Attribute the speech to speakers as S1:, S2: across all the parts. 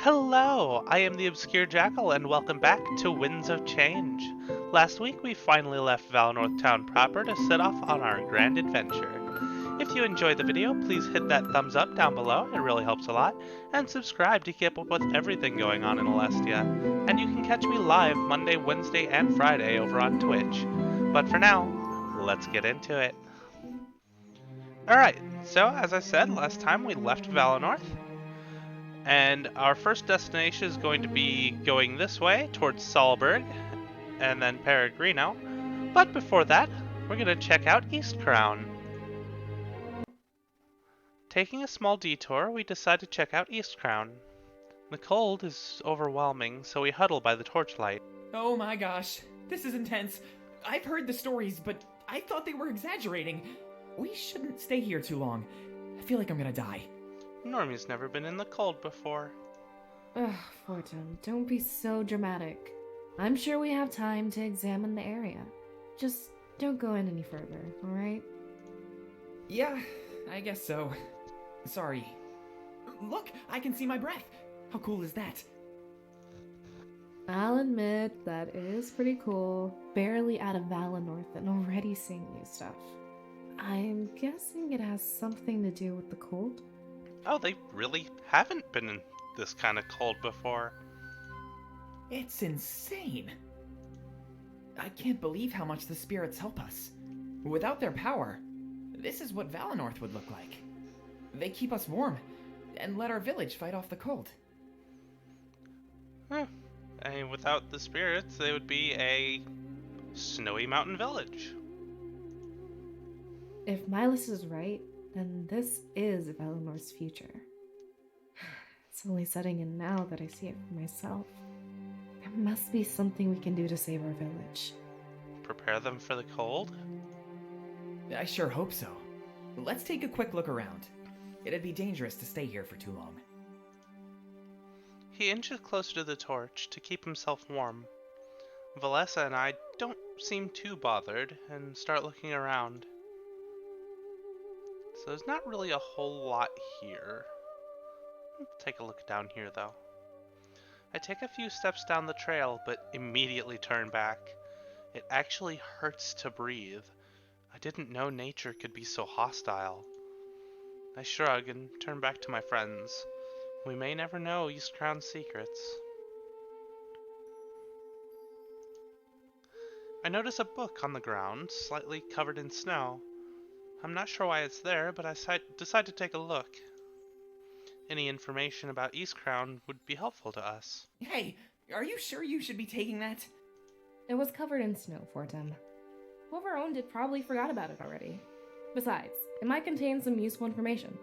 S1: Hello, I am the Obscure Jackal, and welcome back to Winds of Change. Last week we finally left Valinorth town proper to set off on our grand adventure. If you enjoyed the video, please hit that thumbs up down below, it really helps a lot, and subscribe to keep up with everything going on in Alestia. And you can catch me live Monday, Wednesday, and Friday over on Twitch. But for now, let's get into it. Alright, so as I said last time, we left Valinorth. And our first destination is going to be going this way towards Salberg and then Peregrino. But before that, we're going to check out East Crown. Taking a small detour, we decide to check out East Crown. The cold is overwhelming, so we huddle by the torchlight.
S2: Oh my gosh, this is intense. I've heard the stories, but I thought they were exaggerating. We shouldn't stay here too long. I feel like I'm gonna die.
S1: Normie's never been in the cold before.
S3: Ugh, Fortaime, don't be so dramatic. I'm sure we have time to examine the area. Just don't go in any further, alright?
S2: Yeah, I guess so. Sorry. Look, I can see my breath. How cool is that?
S3: I'll admit that is pretty cool. Barely out of Valinorth and already seeing new stuff. I'm guessing it has something to do with the cold?
S1: Oh, they really haven't been in this kind of cold before.
S2: It's insane. I can't believe how much the spirits help us. Without their power, this is what Valinorth would look like. They keep us warm and let our village fight off the cold.
S1: I mean, without the spirits, they would be a snowy mountain village.
S3: If Milas is right, then this is Valinorth's future. It's only setting in now that I see it for myself. There must be something we can do to save our village.
S1: Prepare them for the cold?
S2: I sure hope so. Let's take a quick look around. It'd be dangerous to stay here for too long.
S1: He inches closer to the torch to keep himself warm. Valessa and I don't seem too bothered and start looking around. So there's not really a whole lot here. Let's take a look down here though. I take a few steps down the trail but immediately turn back. It actually hurts to breathe. I didn't know nature could be so hostile. I shrug and turn back to my friends. We may never know East Crown's secrets. I notice a book on the ground, slightly covered in snow. I'm not sure why it's there, but I decide to take a look. Any information about East Crown would be helpful to us.
S2: Hey, are you sure you should be taking that?
S3: It was covered in snow, Fortaime. Whoever owned it probably forgot about it already. Besides, it might contain some useful information.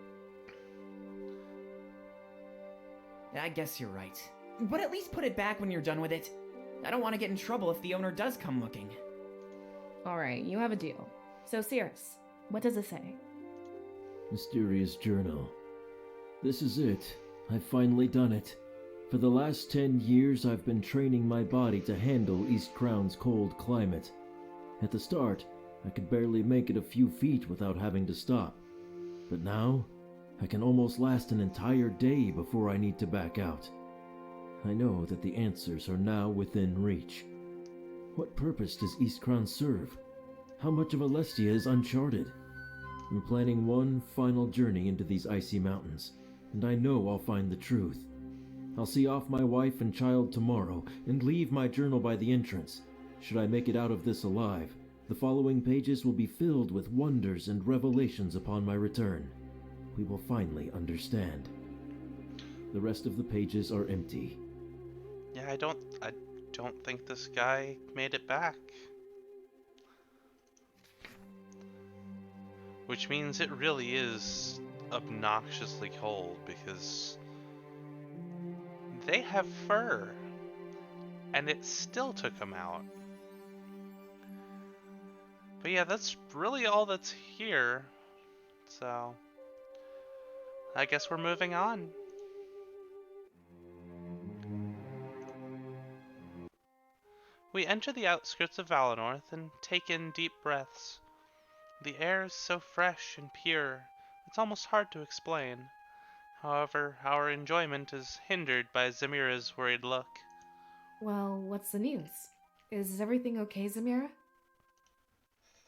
S2: I guess you're right. But at least put it back when you're done with it. I don't want to get in trouble if the owner does come looking.
S3: Alright, you have a deal. So, Seeress, what does it say?
S4: Mysterious journal. This is it. I've finally done it. For the last 10 years, I've been training my body to handle East Crown's cold climate. At the start, I could barely make it a few feet without having to stop. But now, I can almost last an entire day before I need to back out. I know that the answers are now within reach. What purpose does East Crown serve? How much of Alestia is uncharted? I'm planning one final journey into these icy mountains, and I know I'll find the truth. I'll see off my wife and child tomorrow, and leave my journal by the entrance. Should I make it out of this alive, the following pages will be filled with wonders and revelations upon my return. We will finally understand. The rest of the pages are empty.
S1: Yeah, I don't think this guy made it back. Which means it really is obnoxiously cold because they have fur and it still took them out. But yeah, that's really all that's here. So I guess we're moving on. We enter the outskirts of Valinorth and take in deep breaths. The air is so fresh and pure, it's almost hard to explain. However, our enjoyment is hindered by Zamira's worried look.
S3: Well, what's the news? Is everything okay, Zamira?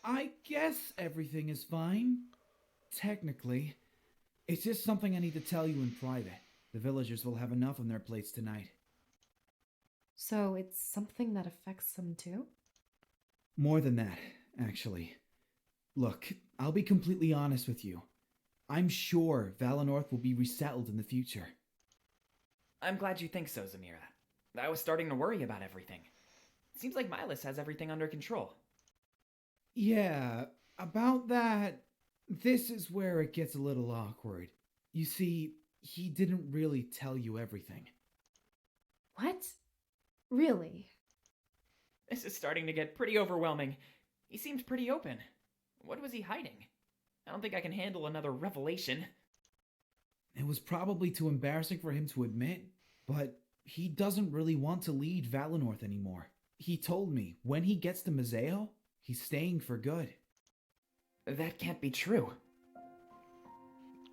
S5: I guess everything is fine. Technically. It's just something I need to tell you in private. The villagers will have enough on their plates tonight.
S3: So it's something that affects them too?
S5: More than that, actually. Look, I'll be completely honest with you. I'm sure Valinorth will be resettled in the future.
S2: I'm glad you think so, Zamira. I was starting to worry about everything. Seems like Milas has everything under control.
S5: Yeah, about that, this is where it gets a little awkward. You see, he didn't really tell you everything.
S3: What? Really?
S2: This is starting to get pretty overwhelming. He seemed pretty open. What was he hiding? I don't think I can handle another revelation.
S5: It was probably too embarrassing for him to admit, but he doesn't really want to lead Valinorth anymore. He told me when he gets to Mazeo, he's staying for good.
S2: That can't be true.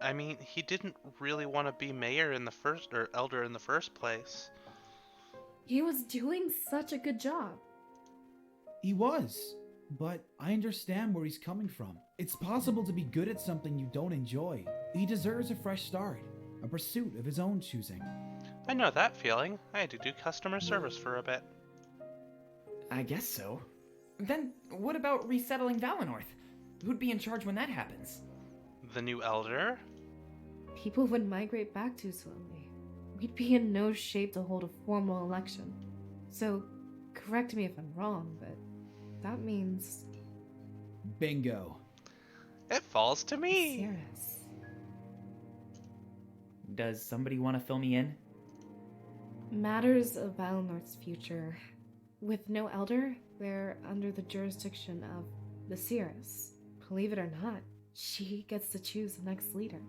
S1: I mean, he didn't really want to be mayor in the first, or elder in the first place.
S3: He was doing such a good job.
S5: He was, but I understand where he's coming from. It's possible to be good at something you don't enjoy. He deserves a fresh start, a pursuit of his own choosing.
S1: I know that feeling. I had to do customer service for a bit.
S2: I guess so. Then what about resettling Valinorth? Who'd be in charge when that happens?
S1: The new elder?
S3: People would migrate back too slowly. We'd be in no shape to hold a formal election. So, correct me if I'm wrong, but that means...
S5: Bingo.
S1: It falls to me.
S3: Seeress.
S2: Does somebody want to fill me in?
S3: Matters of Valinorth's future. With no elder, they're under the jurisdiction of the Seeress. Believe it or not, she gets to choose the next leader.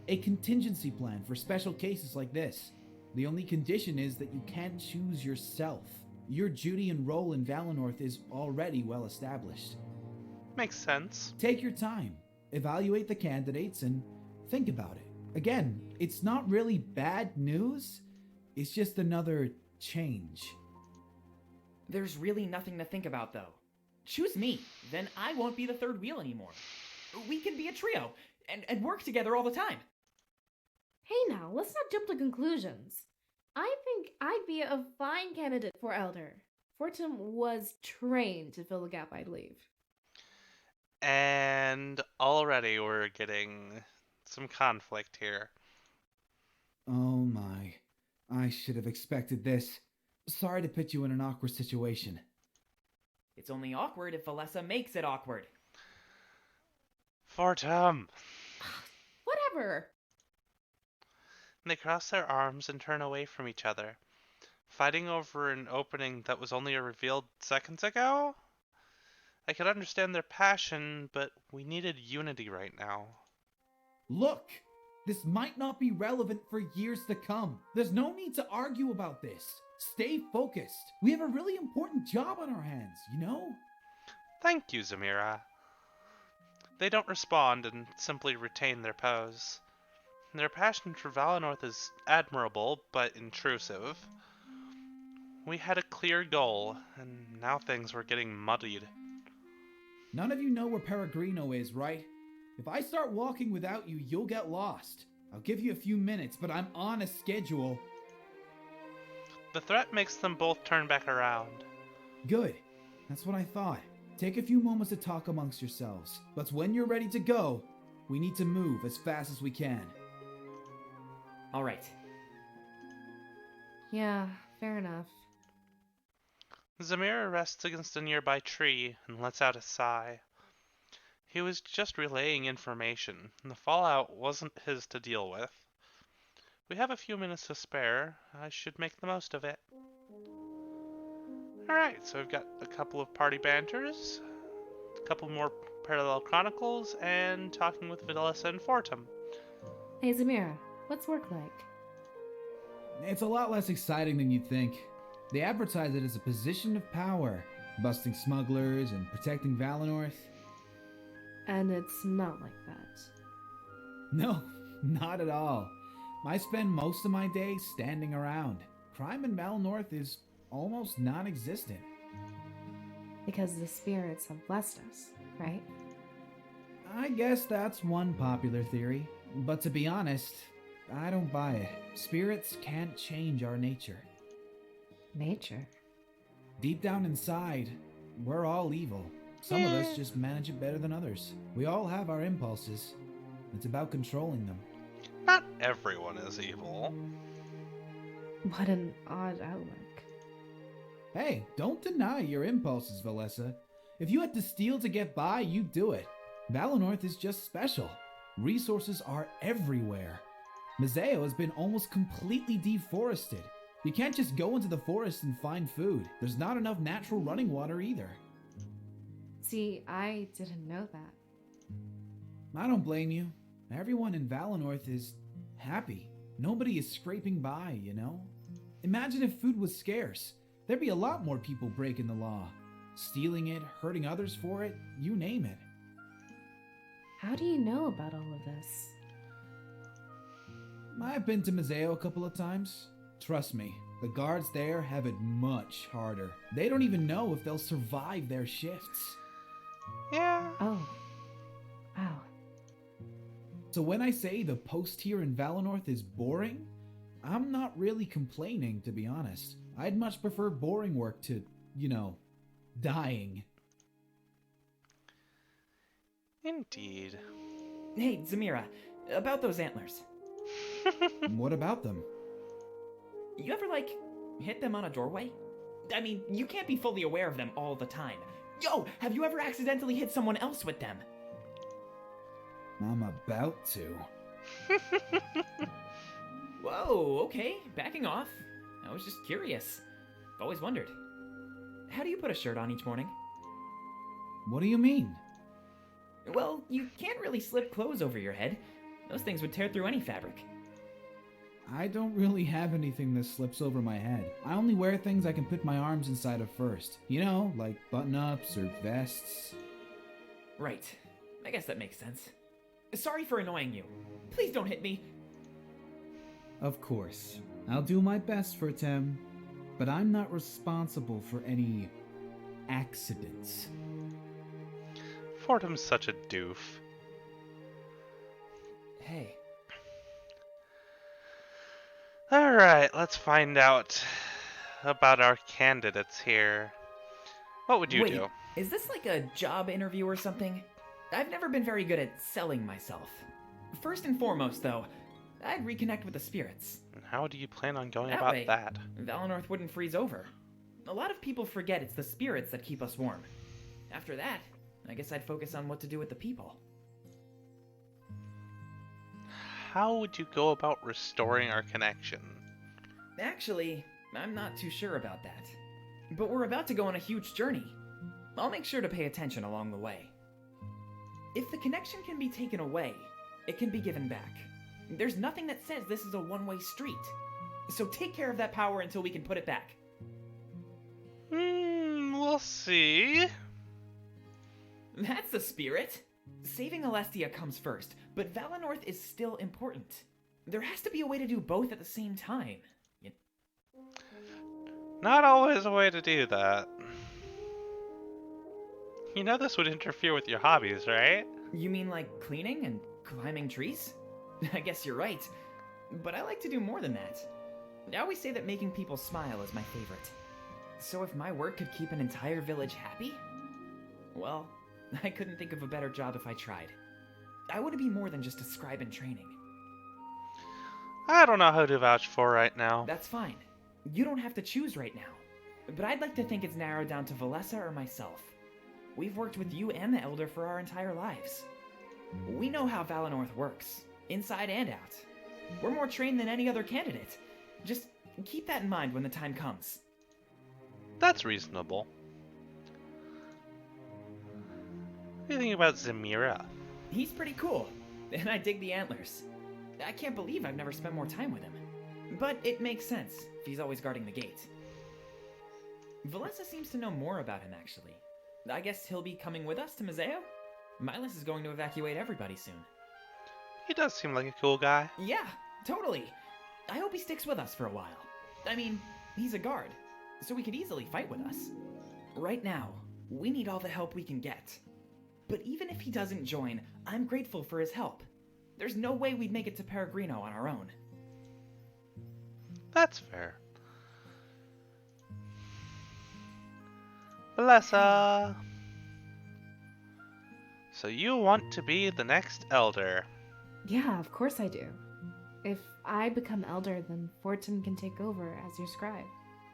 S5: A contingency plan for special cases like this. The only condition is that you can't choose yourself. Your duty and role in Valinorth is already well established.
S1: Makes sense.
S5: Take your time, evaluate the candidates, and think about it. Again, it's not really bad news, it's just another change.
S2: There's really nothing to think about, though. Choose me, then I won't be the third wheel anymore. We can be a trio, and work together all the time.
S3: Hey now, let's not jump to conclusions. I think I'd be a fine candidate for elder. Fortaime was trained to fill the gap I'd leave.
S1: And already we're getting some conflict here.
S5: Oh my, I should have expected this. Sorry to put you in an awkward situation.
S2: It's only awkward if Valessa makes it awkward.
S1: Fortaime!
S3: Whatever.
S1: They cross their arms and turn away from each other, fighting over an opening that was only revealed seconds ago? I could understand their passion, but we needed unity right now.
S5: Look! This might not be relevant for years to come. There's no need to argue about this. Stay focused. We have a really important job on our hands, you know?
S1: Thank you, Zamira. They don't respond and simply retain their pose. Their passion for Valinorth is admirable, but intrusive. We had a clear goal, and now things were getting muddied.
S5: None of you know where Peregrino is, right? If I start walking without you, you'll get lost. I'll give you a few minutes, but I'm on a schedule.
S1: The threat makes them both turn back around.
S5: Good. That's what I thought. Take a few moments to talk amongst yourselves. But when you're ready to go, we need to move as fast as we can.
S2: All right.
S3: Yeah, fair enough.
S1: Zamira rests against a nearby tree and lets out a sigh. He was just relaying information, and the fallout wasn't his to deal with. We have a few minutes to spare. I should make the most of it. Alright, so we've got a couple of party banters, a couple more parallel chronicles, and talking with Valessa and Fortaime.
S3: Hey Zamira, what's work like?
S5: It's a lot less exciting than you'd think. They advertise it as a position of power, busting smugglers and protecting Valinorth.
S3: And it's not like that.
S5: No, Not at all. I spend most of my day standing around. Crime in Valinorth is almost non-existent.
S3: Because the spirits have blessed us, right?
S5: I guess that's one popular theory. But to be honest, I don't buy it. Spirits can't change our nature.
S3: Nature.
S5: Deep down inside, we're all evil. Some of us just manage it better than others. We all have our impulses. It's about controlling them.
S1: Not everyone is evil.
S3: What an odd outlook.
S5: Hey, don't deny your impulses, Valessa. If you had to steal to get by, you'd do it. Valinorth is just special. Resources are everywhere. Mazeo has been almost completely deforested. You can't just go into the forest and find food. There's not enough natural running water either.
S3: See, I didn't know that.
S5: I don't blame you. Everyone in Valinorth is happy. Nobody is scraping by, you know? Imagine if food was scarce. There'd be a lot more people breaking the law. Stealing it, hurting others for it, you name it.
S3: How do you know about all of this?
S5: I've been to Mazeo a couple of times. Trust me, the guards there have it much harder. They don't even know if they'll survive their shifts.
S1: Yeah.
S3: Oh. Wow.
S5: So when I say the post here in Valinorth is boring, I'm not really complaining, to be honest. I'd much prefer boring work to, dying.
S1: Indeed.
S2: Hey, Zamira, about those antlers.
S5: What about them?
S2: You ever, hit them on a doorway? I mean, you can't be fully aware of them all the time. Yo, have you ever accidentally hit someone else with them?
S5: I'm about to.
S2: Whoa, okay, backing off. I was just curious. I've always wondered. How do you put a shirt on each morning?
S5: What do you mean?
S2: Well, you can't really slip clothes over your head. Those things would tear through any fabric.
S5: I don't really have anything that slips over my head. I only wear things I can put my arms inside of first. Like button-ups or vests.
S2: Right. I guess that makes sense. Sorry for annoying you. Please don't hit me.
S5: Of course. I'll do my best, Fortaime. But I'm not responsible for any accidents.
S1: Fortaime's such a doof.
S2: Hey.
S1: Alright, let's find out about our candidates here. What would you do?
S2: Is this like a job interview or something? I've never been very good at selling myself. First and foremost, though, I'd reconnect with the spirits.
S1: And how do you plan on going
S2: That
S1: about
S2: way,
S1: that?
S2: Valinorth wouldn't freeze over. A lot of people forget it's the spirits that keep us warm. After that, I guess I'd focus on what to do with the people.
S1: How would you go about restoring our connection?
S2: Actually, I'm not too sure about that. But we're about to go on a huge journey. I'll make sure to pay attention along the way. If the connection can be taken away, it can be given back. There's nothing that says this is a one-way street. So take care of that power until we can put it back.
S1: We'll see.
S2: That's the spirit. Saving Alestia comes first, but Valinorth is still important. There has to be a way to do both at the same time.
S1: Not always a way to do that. You know this would interfere with your hobbies, right?
S2: You mean like cleaning and climbing trees? I guess you're right. But I like to do more than that. I always say that making people smile is my favorite. So if my work could keep an entire village happy? Well, I couldn't think of a better job if I tried. I want to be more than just a scribe in training.
S1: I don't know who to vouch for right now.
S2: That's fine. You don't have to choose right now. But I'd like to think it's narrowed down to Valessa or myself. We've worked with you and the Elder for our entire lives. We know how Valinorth works, inside and out. We're more trained than any other candidate. Just keep that in mind when the time comes.
S1: That's reasonable. What do you think about Zamira?
S2: He's pretty cool, and I dig the antlers. I can't believe I've never spent more time with him. But it makes sense, if he's always guarding the gate. Valessa seems to know more about him, actually. I guess he'll be coming with us to Mazeo? Milas is going to evacuate everybody soon.
S1: He does seem like a cool guy.
S2: Yeah, totally. I hope he sticks with us for a while. I mean, he's a guard, so he could easily fight with us. Right now, we need all the help we can get. But even if he doesn't join, I'm grateful for his help. There's no way we'd make it to Peregrino on our own.
S1: That's fair. Valessa! So you want to be the next elder?
S3: Yeah, of course I do. If I become elder, then Fortaime can take over as your scribe.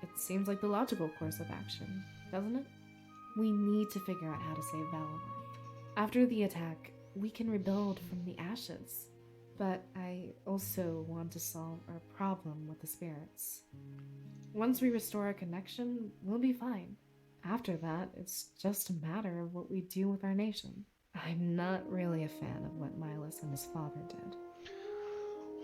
S3: It seems like the logical course of action, doesn't it? We need to figure out how to save Valinorth. After the attack, we can rebuild from the ashes. But I also want to solve our problem with the spirits. Once we restore our connection, we'll be fine. After that, it's just a matter of what we do with our nation. I'm not really a fan of what Milas and his father did.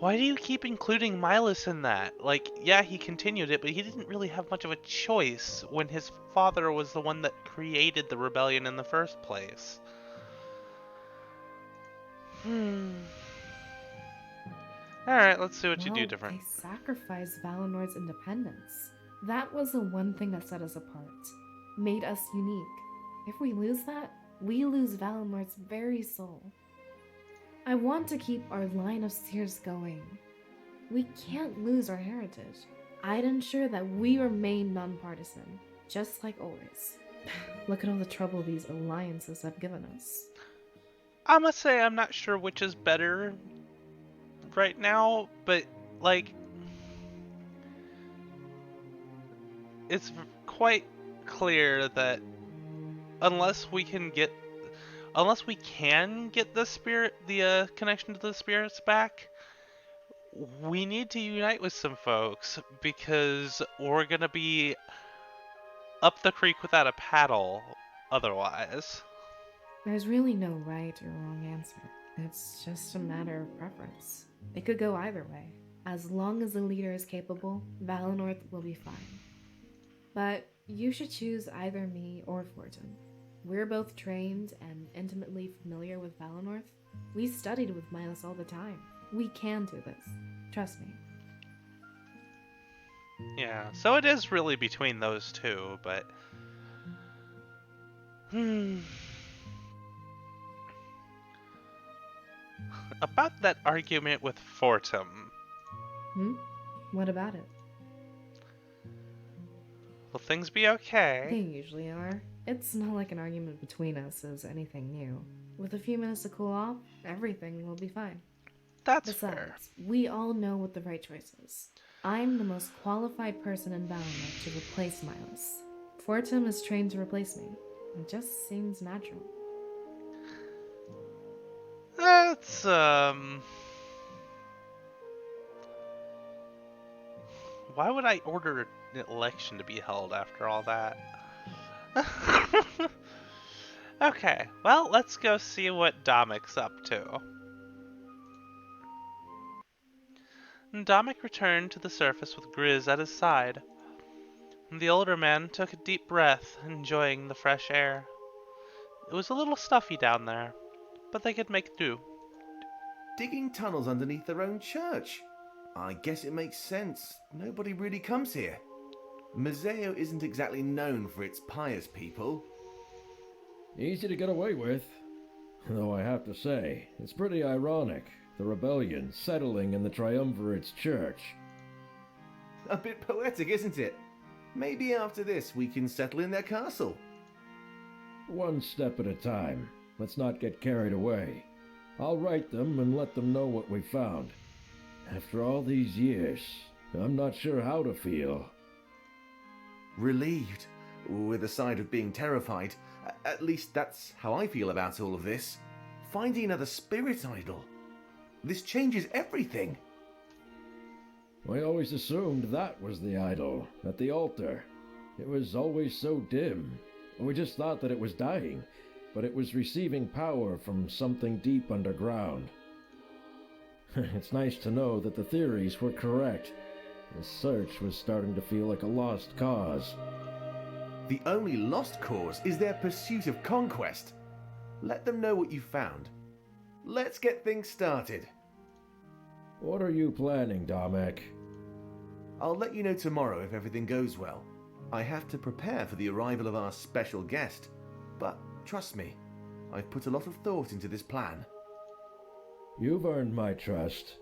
S1: Why do you keep including Milas in that? Like, yeah, he continued it, but he didn't really have much of a choice when his father was the one that created the rebellion in the first place. Alright, let's see what you do different.
S3: I sacrificed Valinor's independence. That was the one thing that set us apart, made us unique. If we lose that, we lose Valinor's very soul. I want to keep our line of Seeress going. We can't lose our heritage. I'd ensure that we remain nonpartisan, just like always. Look at all the trouble these alliances have given us.
S1: I must say I'm not sure which is better right now, but, like, it's quite clear that unless we can get the connection to the spirits back, we need to unite with some folks, because we're gonna be up the creek without a paddle otherwise.
S3: There's really no right or wrong answer. It's just a matter of preference. It could go either way. As long as the leader is capable, Valinorth will be fine. But you should choose either me or Fortaime. We're both trained and intimately familiar with Valinorth. We studied with Milas all the time. We can do this. Trust me.
S1: Yeah, so it is really between those two, but... About that argument with Fortaime.
S3: What about it?
S1: Will things be okay?
S3: They usually are. It's not like an argument between us is anything new. With a few minutes to cool off, everything will be fine.
S1: That's
S3: Besides,
S1: fair.
S3: we all know what the right choice is. I'm the most qualified person in Valinorth to replace Milas. Fortaime is trained to replace me. It just seems natural.
S1: That's, why would I order an election to be held after all that? Okay, well, let's go see what Domic's up to. Domic returned to the surface with Grizz at his side. The older man took a deep breath, enjoying the fresh air. It was a little stuffy down there, but they could make do.
S6: Digging tunnels underneath their own church. I guess it makes sense. Nobody really comes here. Museo isn't exactly known for its pious people.
S4: Easy to get away with. Though I have to say, it's pretty ironic, the rebellion settling in the Triumvirate's church.
S6: A bit poetic, isn't it? Maybe after this we can settle in their castle.
S4: One step at a time. Let's not get carried away. I'll write them and let them know what we found. After all these years, I'm not sure how to feel.
S6: Relieved, with a side of being terrified. At least that's how I feel about all of this. Finding another spirit idol. This changes everything.
S4: We always assumed that was the idol, at the altar. It was always so dim. We just thought that it was dying, but it was receiving power from something deep underground. It's nice to know that the theories were correct. The search was starting to feel like a lost cause.
S6: The only lost cause is their pursuit of conquest. Let them know what you found. Let's get things started.
S4: What are you planning, Domek?
S6: I'll let you know tomorrow if everything goes well. I have to prepare for the arrival of our special guest, but trust me, I've put a lot of thought into this plan.
S4: You've earned my trust.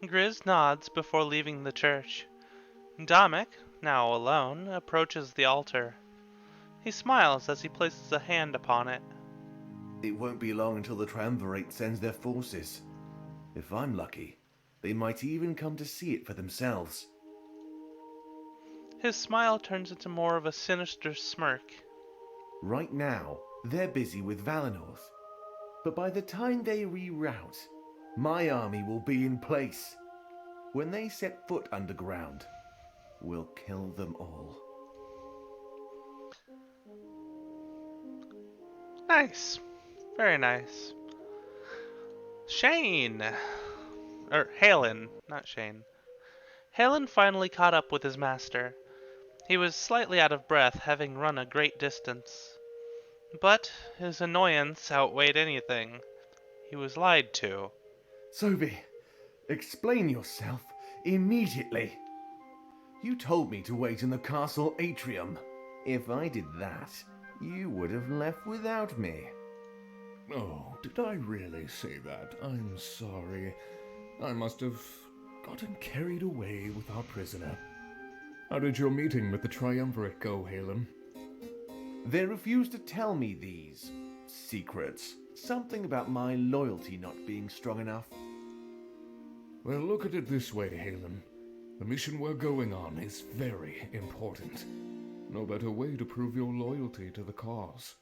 S1: Grizz nods before leaving the church. Domek, now alone, approaches the altar. He smiles as he places a hand upon it.
S6: It won't be long until the Triumvirate sends their forces. If I'm lucky, they might even come to see it for themselves.
S1: His smile turns into more of a sinister smirk.
S6: Right now, they're busy with Valinorth. But by the time they reroute, my army will be in place. When they set foot underground, we'll kill them all.
S1: Nice. Very nice. Halen, not Shane. Halen finally caught up with his master. He was slightly out of breath, having run a great distance. But his annoyance outweighed anything. He was lied to.
S6: Sophie, explain yourself immediately. You told me to wait in the castle atrium. If I did that, you would have left without me.
S7: Oh, did I really say that? I'm sorry. I must have gotten carried away with our prisoner. How did your meeting with the Triumvirate go, Halen?
S6: They refused to tell me these secrets. Something about my loyalty not being strong enough.
S7: Well, look at it this way, Halen. The mission we're going on is very important. No better way to prove your loyalty to the cause.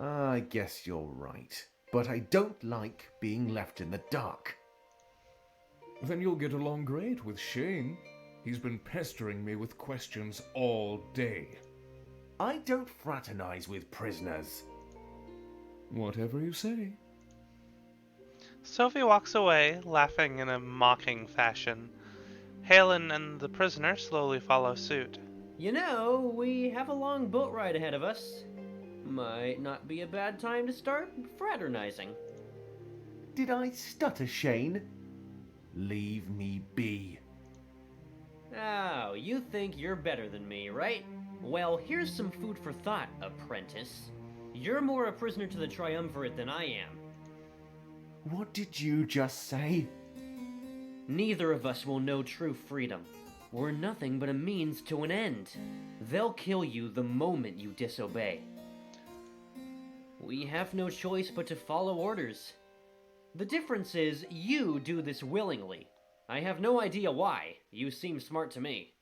S6: I guess you're right. But I don't like being left in the dark.
S7: Then you'll get along great with Shane. He's been pestering me with questions all day.
S6: I don't fraternize with prisoners.
S7: Whatever you say.
S1: Sophie walks away, laughing in a mocking fashion. Halen and the prisoner slowly follow suit.
S8: You know, we have a long boat ride ahead of us. Might not be a bad time to start fraternizing.
S6: Did I stutter, Shane? Leave me be.
S8: Oh, you think you're better than me, right? Well, here's some food for thought, apprentice. You're more a prisoner to the Triumvirate than I am.
S6: What did you just say?
S8: Neither of us will know true freedom. We're nothing but a means to an end. They'll kill you the moment you disobey. We have no choice but to follow orders. The difference is, you do this willingly. I have no idea why. You seem smart to me.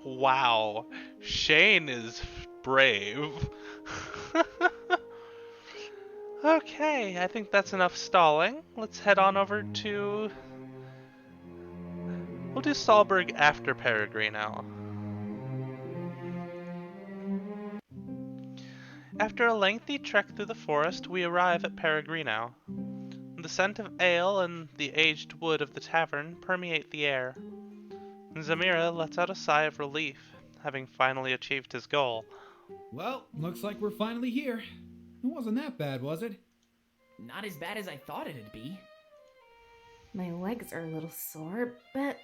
S1: Wow, Shane is brave. Okay, I think that's enough stalling. Let's head on over to... We'll do Stalberg after Peregrino. After a lengthy trek through the forest, we arrive at Peregrino. The scent of ale and the aged wood of the tavern permeate the air. Zamira lets out a sigh of relief, having finally achieved his goal.
S5: Well, looks like we're finally here. It wasn't that bad, was it?
S2: Not as bad as I thought it'd be.
S3: My legs are a little sore, but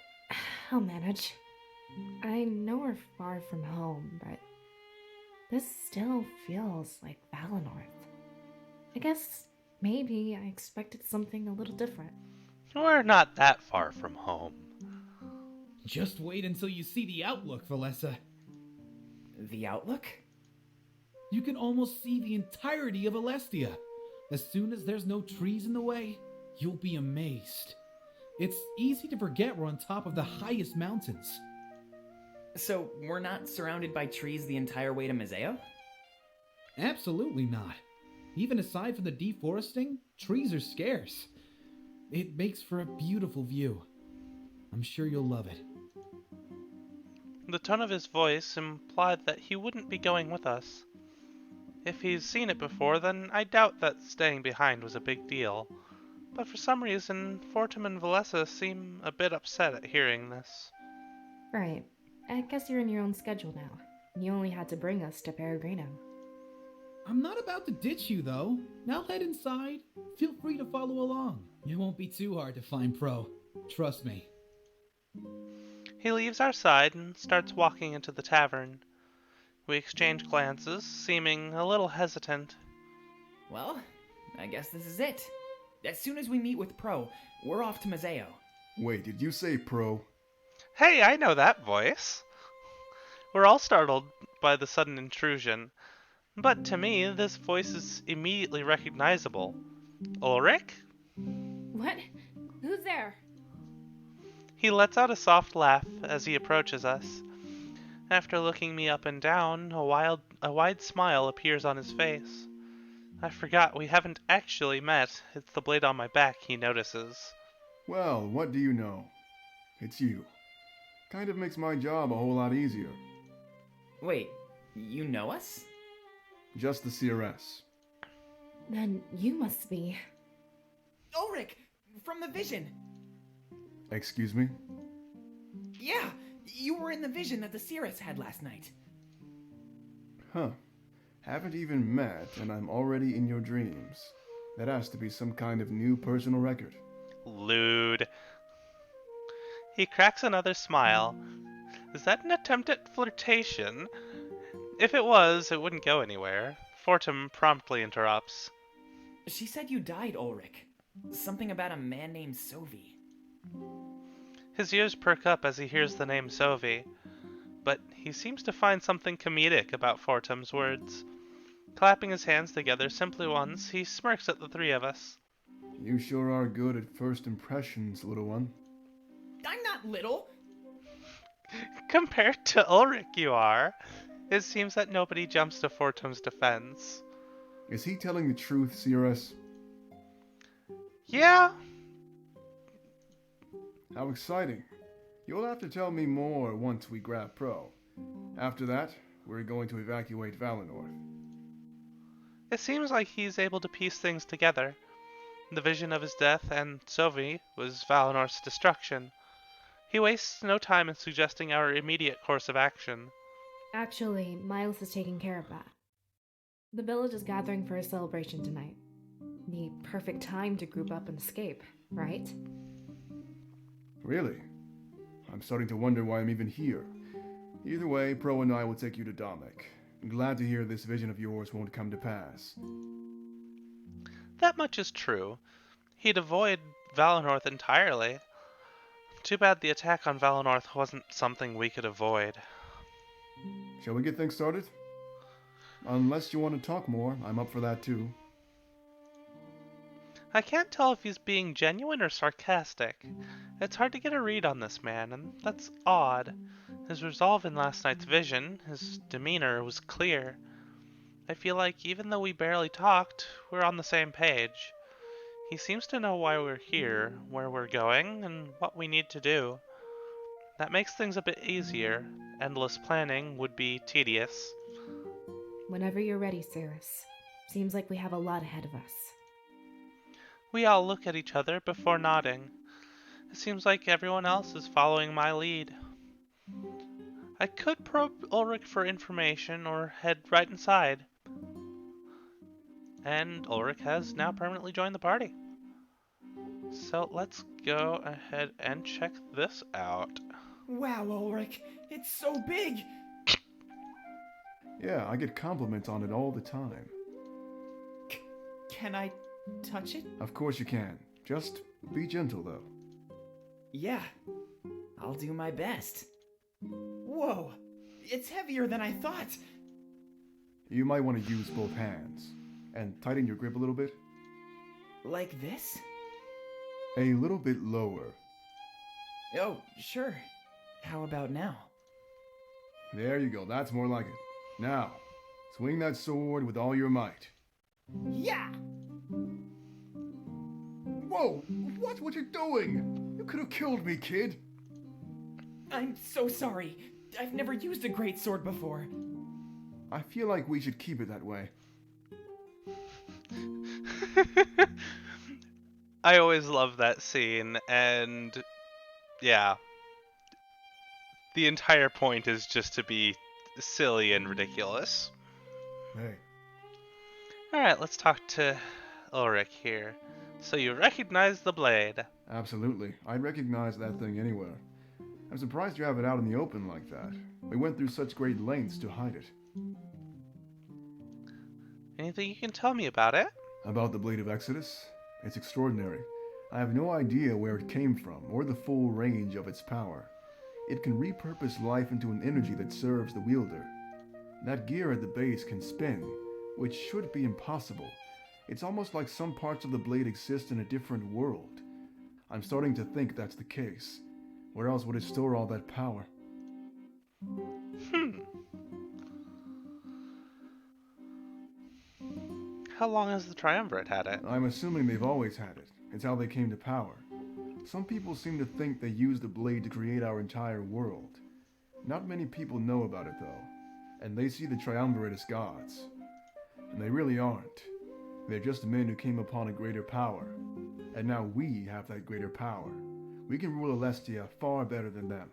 S3: I'll manage. I know we're far from home, but this still feels like Valinorth. I guess maybe I expected something a little different.
S1: We're not that far from home.
S5: Just wait until you see the outlook, Valessa.
S2: The outlook?
S5: You can almost see the entirety of Alestia. As soon as there's no trees in the way, you'll be amazed. It's easy to forget we're on top of the highest mountains.
S2: So, we're not surrounded by trees the entire way to Mazeo?
S5: Absolutely not. Even aside from the deforesting, trees are scarce. It makes for a beautiful view. I'm sure you'll love it.
S1: The tone of his voice implied that he wouldn't be going with us. If he's seen it before, then I doubt that staying behind was a big deal. But for some reason, Fortaime and Valessa seem a bit upset at hearing this.
S3: Right. I guess you're in your own schedule now. You only had to bring us to Peregrino.
S5: I'm not about to ditch you, though. Now head inside. Feel free to follow along. It won't be too hard to find Pro. Trust me.
S1: He leaves our side and starts walking into the tavern. We exchange glances, seeming a little hesitant.
S2: Well, I guess this is it. As soon as we meet with Pro, we're off to Mazeo.
S7: Wait, did you say Pro?
S1: Hey, I know that voice. We're all startled by the sudden intrusion, but to me, this voice is immediately recognizable. Ulrich?
S3: What? Who's there?
S1: He lets out a soft laugh as he approaches us. After looking me up and down, a wide smile appears on his face. I forgot we haven't actually met. It's the blade on my back he notices.
S7: Well, what do you know? It's you. Kind of makes my job a whole lot easier.
S2: Wait, you know us?
S7: Just the Seeress.
S3: Then you must be.
S2: Ulrich! From the vision!
S7: Excuse me?
S2: Yeah! You were in the vision that the Seeress had last night.
S7: Huh. Haven't even met, and I'm already in your dreams. That has to be some kind of new personal record.
S1: Lewd. He cracks another smile. Is that an attempt at flirtation? If it was, it wouldn't go anywhere. Fortaime promptly interrupts.
S2: She said you died, Ulrich. Something about a man named Sovi.
S1: His ears perk up as he hears the name Sovi, but he seems to find something comedic about Fortaime's words. Clapping his hands together simply once, he smirks at the three of us.
S7: You sure are good at first impressions, little one.
S2: I'm not little!
S1: Compared to Ulrich, you are. It seems that nobody jumps to Fortaime's defense.
S7: Is he telling the truth, Seeress?
S1: Yeah.
S7: How exciting. You'll have to tell me more once we grab Pro. After that, we're going to evacuate Valinorth.
S1: It seems like he's able to piece things together. The vision of his death and Sovi was Valinorth's destruction. He wastes no time in suggesting our immediate course of action.
S3: Actually, Miles is taking care of that. The village is gathering for a celebration tonight. The perfect time to group up and escape, right?
S7: Really? I'm starting to wonder why I'm even here. Either way, Pro and I will take you to Domek. I'm glad to hear this vision of yours won't come to pass.
S1: That much is true. He'd avoid Valinorth entirely. Too bad the attack on Valinorth wasn't something we could avoid.
S7: Shall we get things started? Unless you want to talk more, I'm up for that too.
S1: I can't tell if he's being genuine or sarcastic. It's hard to get a read on this man, and that's odd. His resolve in last night's vision, his demeanor was clear. I feel like even though we barely talked, we're on the same page. He seems to know why we're here, where we're going, and what we need to do. That makes things a bit easier. Endless planning would be tedious.
S3: Whenever you're ready, Seeress. Seems like we have a lot ahead of us.
S1: We all look at each other before nodding. It seems like everyone else is following my lead. I could probe Ulrich for information or head right inside. And Ulrich has now permanently joined the party. So let's go ahead and check this out.
S2: Wow, Ulrich, it's so big!
S7: Yeah, I get compliments on it all the time.
S2: Can I touch it?
S7: Of course you can. Just be gentle though.
S2: Yeah, I'll do my best. Whoa, it's heavier than I thought!
S7: You might want to use both hands. And tighten your grip a little bit.
S2: Like this?
S7: A little bit lower.
S2: Oh, sure. How about now?
S7: There you go, that's more like it. Now, swing that sword with all your might.
S2: Yeah!
S7: Whoa! Watch what you're doing! You could have killed me, kid!
S2: I'm so sorry. I've never used a great sword before.
S7: I feel like we should keep it that way.
S1: I always love that scene, and yeah. The entire point is just to be silly and ridiculous.
S7: Hey,
S1: Alright, let's talk to Ulrich here. So you recognize the blade.
S9: Absolutely. I'd recognize that thing anywhere. I'm surprised you have it out in the open like that. We went through such great lengths to hide it.
S1: Anything you can tell me about it?
S9: About the Blade of Exodus? It's extraordinary. I have no idea where it came from, or the full range of its power. It can repurpose life into an energy that serves the wielder. That gear at the base can spin, which should be impossible. It's almost like some parts of the blade exist in a different world. I'm starting to think that's the case. Where else would it store all that power?
S1: How long has the Triumvirate had it?
S9: I'm assuming they've always had it. It's how they came to power. Some people seem to think they used the blade to create our entire world. Not many people know about it though, and they see the Triumvirate as gods. And they really aren't. They're just men who came upon a greater power. And now we have that greater power. We can rule Alestia far better than them.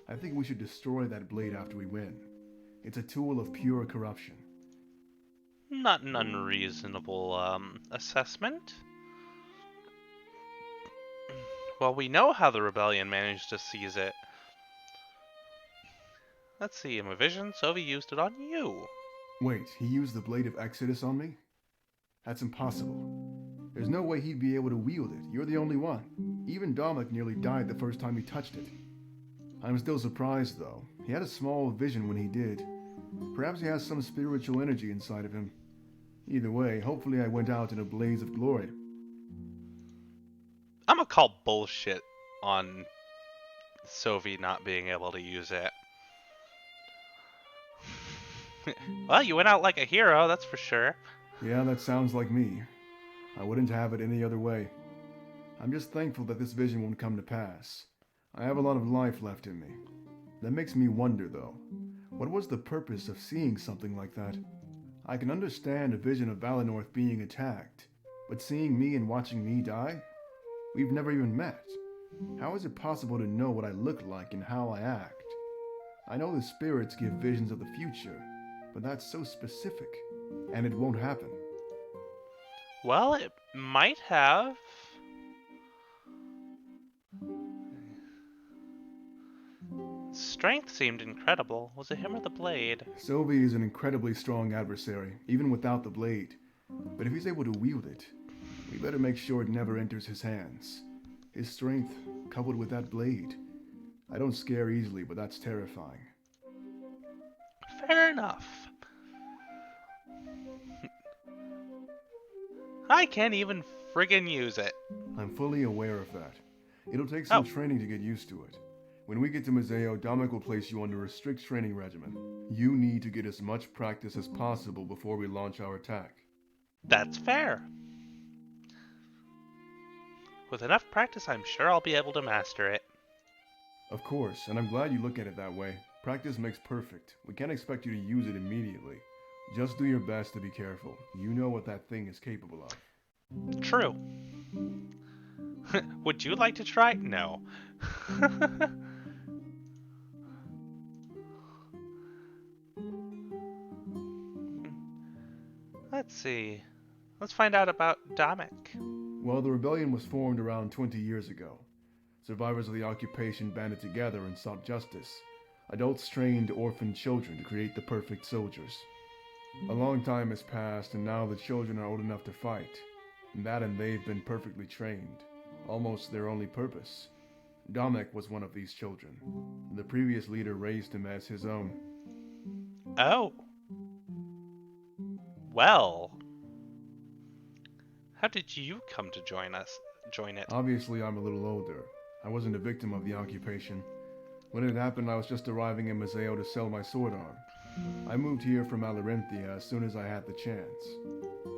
S9: I think we should destroy that blade after we win. It's a tool of pure corruption.
S1: Not an unreasonable, assessment. Well, we know how the rebellion managed to seize it. Let's see, in my vision, Sovi used it on you.
S9: Wait, he used the Blade of Exodus on me? That's impossible. There's no way he'd be able to wield it. You're the only one. Even Dominic nearly died the first time he touched it. I'm still surprised, though. He had a small vision when he did. Perhaps he has some spiritual energy inside of him. Either way, hopefully I went out in a blaze of glory.
S1: I'm gonna call bullshit on Sovi not being able to use it. Well, you went out like a hero, that's for sure.
S9: Yeah, that sounds like me. I wouldn't have it any other way. I'm just thankful that this vision won't come to pass. I have a lot of life left in me. That makes me wonder, though. What was the purpose of seeing something like that? I can understand a vision of Valinorth being attacked, but seeing me and watching me die? We've never even met. How is it possible to know what I look like and how I act? I know the spirits give visions of the future, but that's so specific, and it won't happen.
S1: Well, it might have. Strength seemed incredible. Was it him or the blade?
S9: Sylvie is an incredibly strong adversary, even without the blade. But if he's able to wield it, we better make sure it never enters his hands. His strength, coupled with that blade. I don't scare easily, but that's terrifying.
S1: Fair enough. I can't even friggin' use it.
S9: I'm fully aware of that. It'll take some training to get used to it. When we get to Museo, Dominic will place you under a strict training regimen. You need to get as much practice as possible before we launch our attack.
S1: That's fair. With enough practice, I'm sure I'll be able to master it.
S9: Of course, and I'm glad you look at it that way. Practice makes perfect. We can't expect you to use it immediately. Just do your best to be careful. You know what that thing is capable of.
S1: True. Would you like to try? No. Let's see. Let's find out about Dominic.
S9: Well, the rebellion was formed around 20 years ago. Survivors of the occupation banded together and sought justice. Adults trained orphaned children to create the perfect soldiers. A long time has passed, and now the children are old enough to fight. And they've been perfectly trained. Almost their only purpose. Dominic was one of these children. The previous leader raised him as his own.
S1: Oh. Well. How did you come to join it?
S9: Obviously, I'm a little older. I wasn't a victim of the occupation. When it happened, I was just arriving in Museo to sell my sword arm. I moved here from Alarenthia as soon as I had the chance.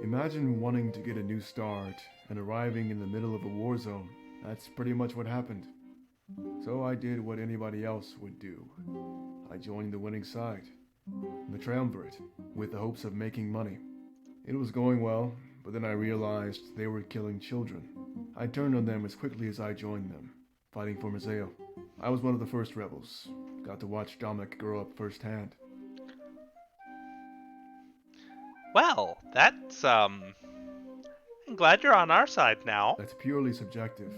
S9: Imagine wanting to get a new start and arriving in the middle of a war zone. That's pretty much what happened. So I did what anybody else would do. I joined the winning side, the Triumvirate, with the hopes of making money. It was going well, but then I realized they were killing children. I turned on them as quickly as I joined them, fighting for Museo. I was one of the first rebels. Got to watch Dominic grow up firsthand.
S1: Well, that's, I'm glad you're on our side now.
S9: That's purely subjective,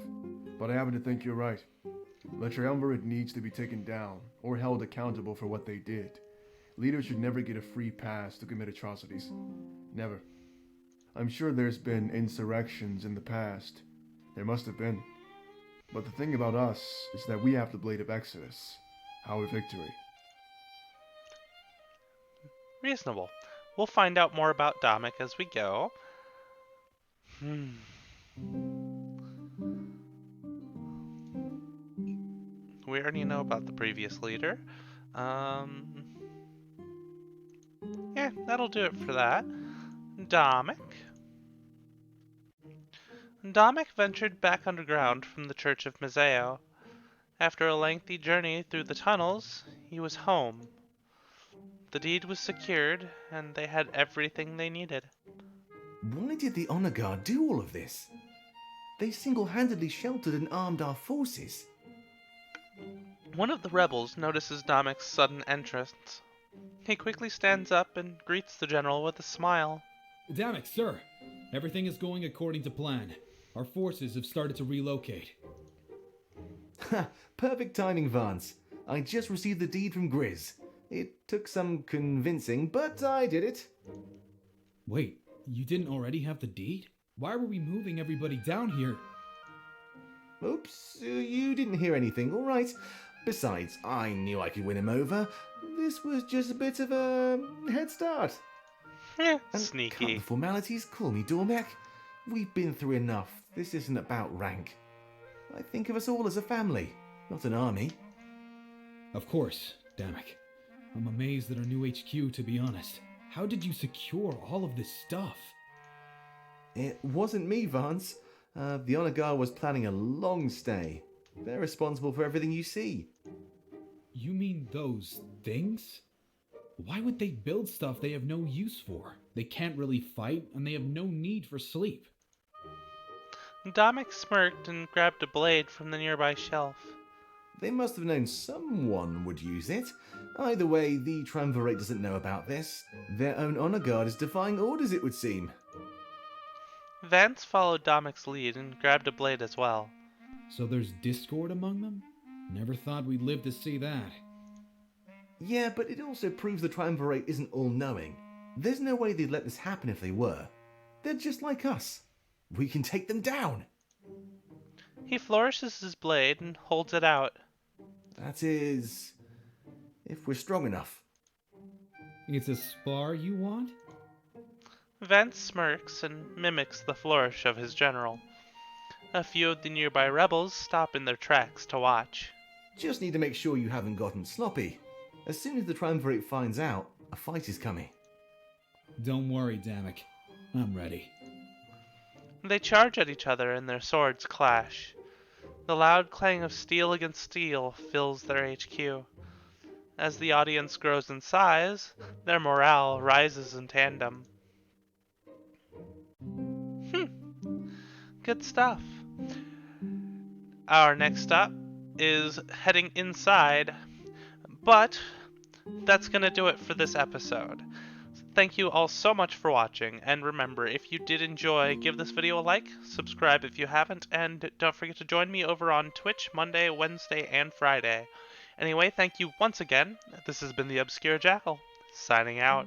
S9: but I happen to think you're right. The Triumvirate needs to be taken down, or held accountable for what they did. Leaders should never get a free pass to commit atrocities. Never. I'm sure there's been insurrections in the past. There must have been. But the thing about us is that we have the Blade of Exodus, our victory.
S1: Reasonable. We'll find out more about Domik as we go. We already know about the previous leader. Yeah, that'll do it for that. Domik. Domik ventured back underground from the Church of Mizeo. After a lengthy journey through the tunnels, he was home. The deed was secured, and they had everything they needed.
S6: Why did the Honor Guard do all of this? They single-handedly sheltered and armed our forces.
S1: One of the rebels notices Domik's sudden entrance. He quickly stands up and greets the general with a smile.
S5: Domik, sir, everything is going according to plan. Our forces have started to relocate.
S6: Ha! Perfect timing, Vance. I just received the deed from Grizz. It took some convincing, but I did it.
S5: Wait, you didn't already have the deed? Why were we moving everybody down here?
S6: Oops, you didn't hear anything, all right. Besides, I knew I could win him over. This was just a bit of a head start. And cut
S1: Sneaky.
S6: the formalities, call me Dormek. We've been through enough. This isn't about rank. I think of us all as a family, not an army.
S5: Of course, Domik. I'm amazed at our new HQ, to be honest. How did you secure all of this stuff?
S6: It wasn't me, Vance. The Honor Guard was planning a long stay. They're responsible for everything you see.
S5: You mean those things? Why would they build stuff they have no use for? They can't really fight, and they have no need for sleep.
S1: Domik smirked and grabbed a blade from the nearby shelf.
S6: They must have known someone would use it. Either way, the Triumvirate doesn't know about this. Their own Honor Guard is defying orders, it would seem.
S1: Vance followed Domik's lead and grabbed a blade as well.
S5: So there's discord among them? Never thought we'd live to see that.
S6: Yeah, but it also proves the Triumvirate isn't all-knowing. There's no way they'd let this happen if they were. They're just like us. We can take them down.
S1: He flourishes his blade and holds it out.
S6: That is, if we're strong enough.
S5: It's a spar you want?
S1: Vance smirks and mimics the flourish of his general. A few of the nearby rebels stop in their tracks to watch.
S6: Just need to make sure you haven't gotten sloppy. As soon as the Triumvirate finds out, a fight is coming.
S5: Don't worry, Domik. I'm ready.
S1: They charge at each other and their swords clash. The loud clang of steel against steel fills their HQ. As the audience grows in size, their morale rises in tandem. Good stuff. Our next stop is heading inside, but that's gonna do it for this episode. Thank you all so much for watching, and remember, if you did enjoy, give this video a like, subscribe if you haven't, and don't forget to join me over on Twitch Monday, Wednesday, and Friday. Anyway, thank you once again. This has been the Obscure Jackal, signing out.